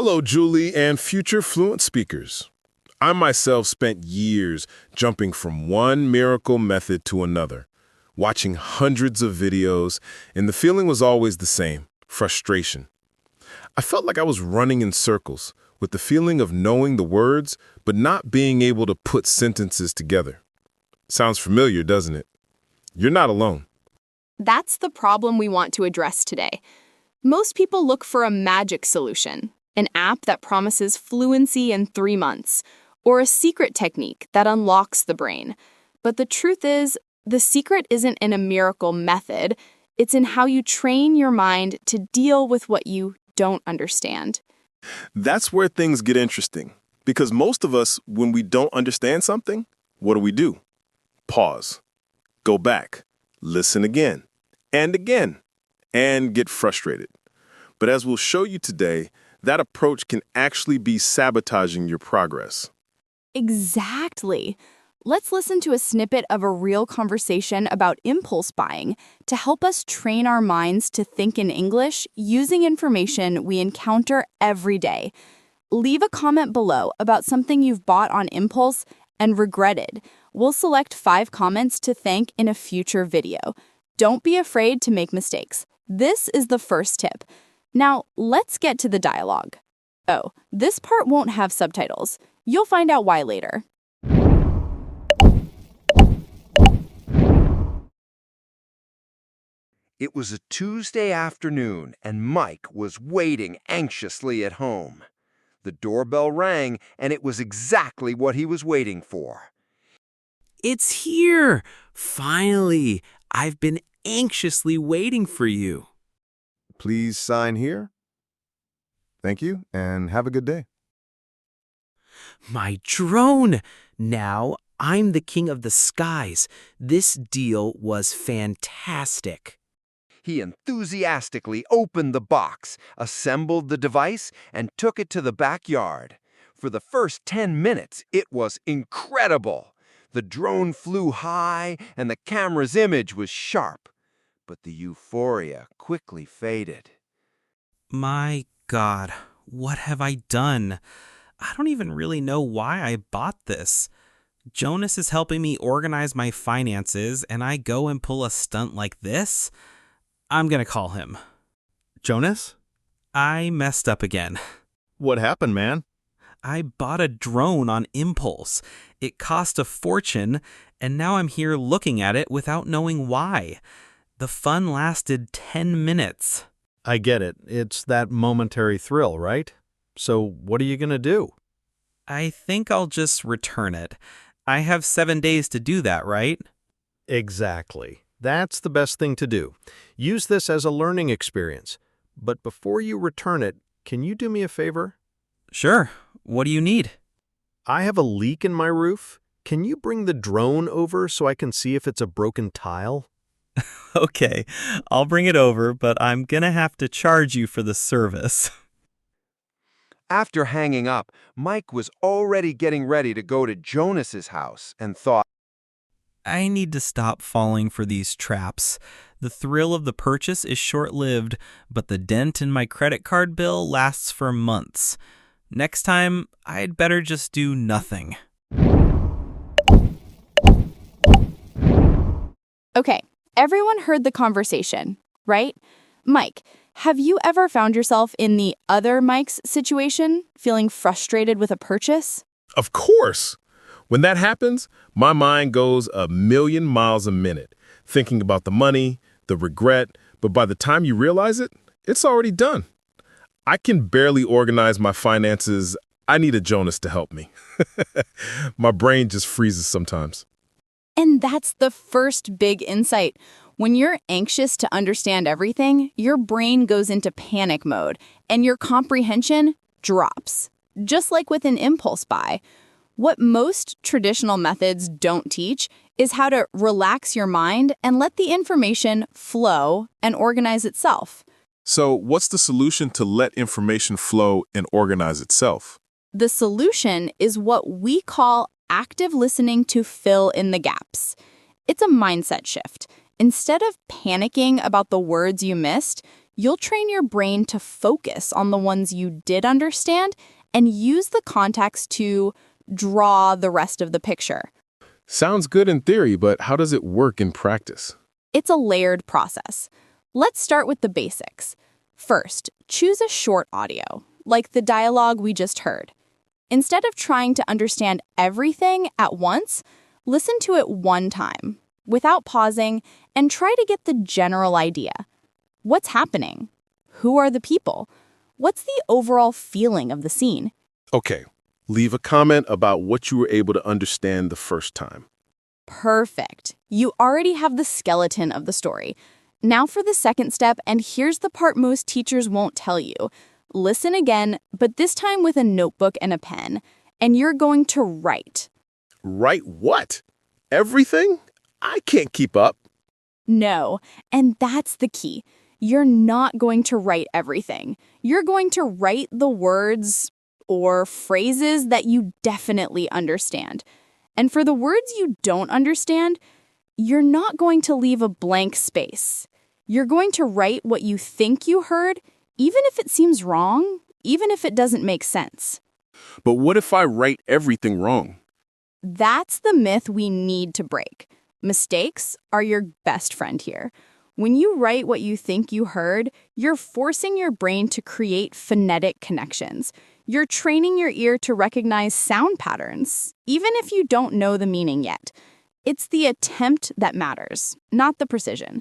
Hello, Julie and future fluent speakers. I myself spent years jumping from one miracle method to another, watching hundreds of videos, and the feeling was always the same: frustration. I felt like I was running in circles, with the feeling of knowing the words, but not being able to put sentences together. Sounds familiar, doesn't it? You're not alone. That's the problem we want to address today. Most people look for a magic solution, an app that promises fluency in 3 months, or a secret technique that unlocks the brain. But the truth is, the secret isn't in a miracle method. It's in how you train your mind to deal with what you don't understand. That's where things get interesting, because most of us, when we don't understand something, what do? Pause, go back, listen again, and get frustrated. But as we'll show you today, that approach can actually be sabotaging your progress. Exactly. Let's listen to a snippet of a real conversation about impulse buying to help us train our minds to think in English using information we encounter every day. Leave a comment below about something you've bought on impulse and regretted. We'll select 5 comments to thank in a future video. Don't be afraid to make mistakes. This is the first tip. Now, let's get to the dialogue. Oh, this part won't have subtitles. You'll find out why later. It was a Tuesday afternoon, and Mike was waiting anxiously at home. The doorbell rang, and it was exactly what he was waiting for. It's here! Finally! I've been anxiously waiting for you. Please sign here. Thank you, and have a good day. My drone! Now I'm the king of the skies. This deal was fantastic. He enthusiastically opened the box, assembled the device, and took it to the backyard. For the first 10 minutes, it was incredible. The drone flew high, and the camera's image was sharp. But the euphoria quickly faded. My God, what have I done? I don't even really know why I bought this. Jonas is helping me organize my finances, and I go and pull a stunt like this? I'm gonna call him. Jonas? I messed up again. What happened, man? I bought a drone on impulse. It cost a fortune, and now I'm here looking at it without knowing why. The fun lasted 10 minutes. I get it. It's that momentary thrill, right? So what are you going to do? I think I'll just return it. I have 7 days to do that, right? Exactly. That's the best thing to do. Use this as a learning experience. But before you return it, can you do me a favor? Sure. What do you need? I have a leak in my roof. Can you bring the drone over so I can see if it's a broken tile? Okay, I'll bring it over, but I'm gonna have to charge you for the service. After hanging up, Mike was already getting ready to go to Jonas's house and thought, I need to stop falling for these traps. The thrill of the purchase is short-lived, but the dent in my credit card bill lasts for months. Next time, I'd better just do nothing. Okay, everyone heard the conversation, right? Mike, have you ever found yourself in the other Mike's situation, feeling frustrated with a purchase? Of course. When that happens, my mind goes a million miles a minute, thinking about the money, the regret, but by the time you realize it, it's already done. I can barely organize my finances. I need a Jonas to help me. My brain just freezes sometimes. And that's the first big insight. When you're anxious to understand everything, your brain goes into panic mode, and your comprehension drops. Just like with an impulse buy. What most traditional methods don't teach is how to relax your mind and let the information flow and organize itself. So what's the solution to let information flow and organize itself? The solution is what we call active listening to fill in the gaps. It's a mindset shift. Instead of panicking about the words you missed, You'll train your brain to focus on the ones you did understand and use the context to draw the rest of the picture. Sounds good in theory, but how does it work in practice? It's a layered process. Let's start with the basics. First, choose a short audio, like the dialogue we just heard. Instead of trying to understand everything at once, listen to it one time, without pausing, and try to get the general idea. What's happening? Who are the people? What's the overall feeling of the scene? Okay, leave a comment about what you were able to understand the first time. Perfect. You already have the skeleton of the story. Now for the second step, and here's the part most teachers won't tell you. Listen again, but this time with a notebook and a pen, and you're going to write. Write what? Everything? I can't keep up. No, and that's the key. You're not going to write everything. You're going to write the words or phrases that you definitely understand. And for the words you don't understand, you're not going to leave a blank space. You're going to write what you think you heard, even if it seems wrong, even if it doesn't make sense. But what if I write everything wrong? That's the myth we need to break. Mistakes are your best friend here. When you write what you think you heard, you're forcing your brain to create phonetic connections. You're training your ear to recognize sound patterns, even if you don't know the meaning yet. It's the attempt that matters, not the precision.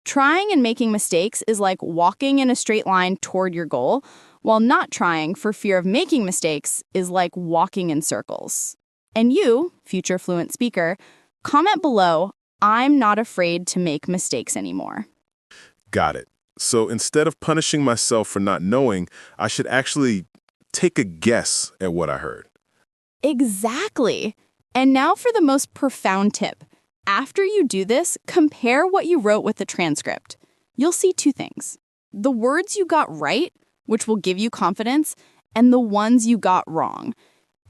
Trying and making mistakes is like walking in a straight line toward your goal, while not trying for fear of making mistakes is like walking in circles. And you, future fluent speaker, comment below, "I'm not afraid to make mistakes anymore." Got it. So instead of punishing myself for not knowing, I should actually take a guess at what I heard. Exactly. And now for the most profound tip. After you do this, compare what you wrote with the transcript. You'll see two things: the words you got right, which will give you confidence, and the ones you got wrong.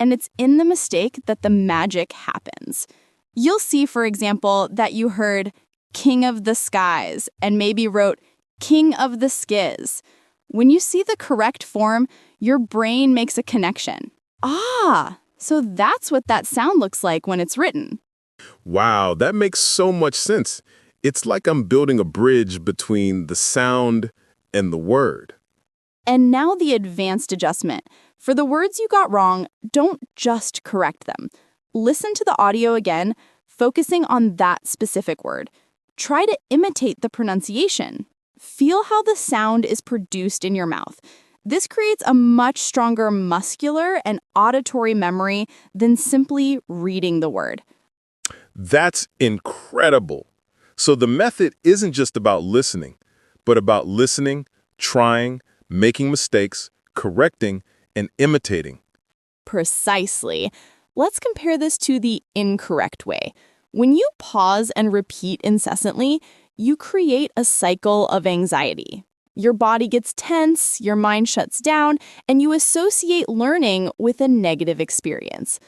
And it's in the mistake that the magic happens. You'll see, for example, that you heard "king of the skies" and maybe wrote "king of the skiz." When you see the correct form, your brain makes a connection. Ah, so that's what that sound looks like when it's written. Wow, that makes so much sense. It's like I'm building a bridge between the sound and the word. And now the advanced adjustment. For the words you got wrong, don't just correct them. Listen to the audio again, focusing on that specific word. Try to imitate the pronunciation. Feel how the sound is produced in your mouth. This creates a much stronger muscular and auditory memory than simply reading the word. That's incredible. So the method isn't just about listening, but about listening, trying, making mistakes, correcting, and imitating. Precisely. Let's compare this to the incorrect way. When you pause and repeat incessantly, you create a cycle of anxiety. Your body gets tense, your mind shuts down, and you associate learning with a negative experience.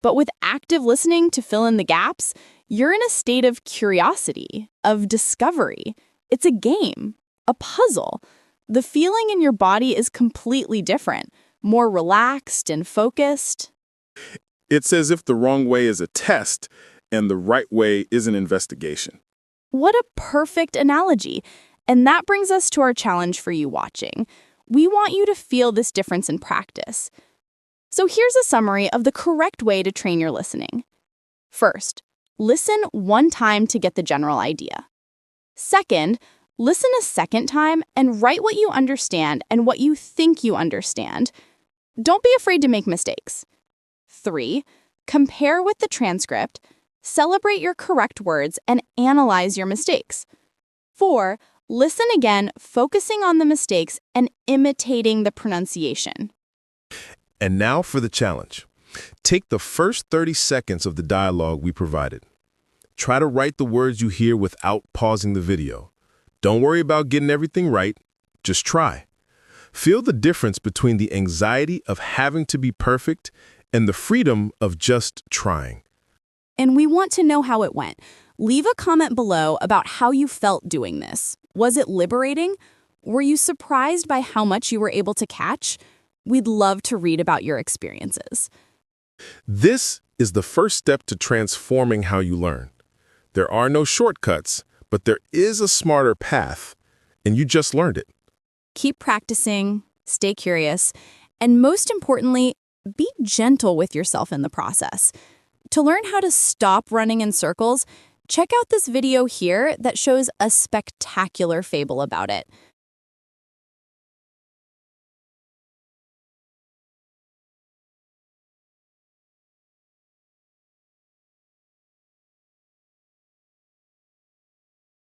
But with active listening to fill in the gaps, you're in a state of curiosity, of discovery. It's a game, a puzzle. The feeling in your body is completely different, more relaxed and focused. It's as if the wrong way is a test and the right way is an investigation. What a perfect analogy. And that brings us to our challenge for you watching. We want you to feel this difference in practice. So here's a summary of the correct way to train your listening. First, listen one time to get the general idea. Second, listen a second time and write what you understand and what you think you understand. Don't be afraid to make mistakes. 3, compare with the transcript, celebrate your correct words, and analyze your mistakes. 4, listen again, focusing on the mistakes and imitating the pronunciation. And now for the challenge. Take the first 30 seconds of the dialogue we provided. Try to write the words you hear without pausing the video. Don't worry about getting everything right. Just try. Feel the difference between the anxiety of having to be perfect and the freedom of just trying. And we want to know how it went. Leave a comment below about how you felt doing this. Was it liberating? Were you surprised by how much you were able to catch? We'd love to read about your experiences. This is the first step to transforming how you learn. There are no shortcuts, but there is a smarter path, and you just learned it. Keep practicing, stay curious, and most importantly, be gentle with yourself in the process. To learn how to stop running in circles, check out this video here that shows a spectacular fable about it.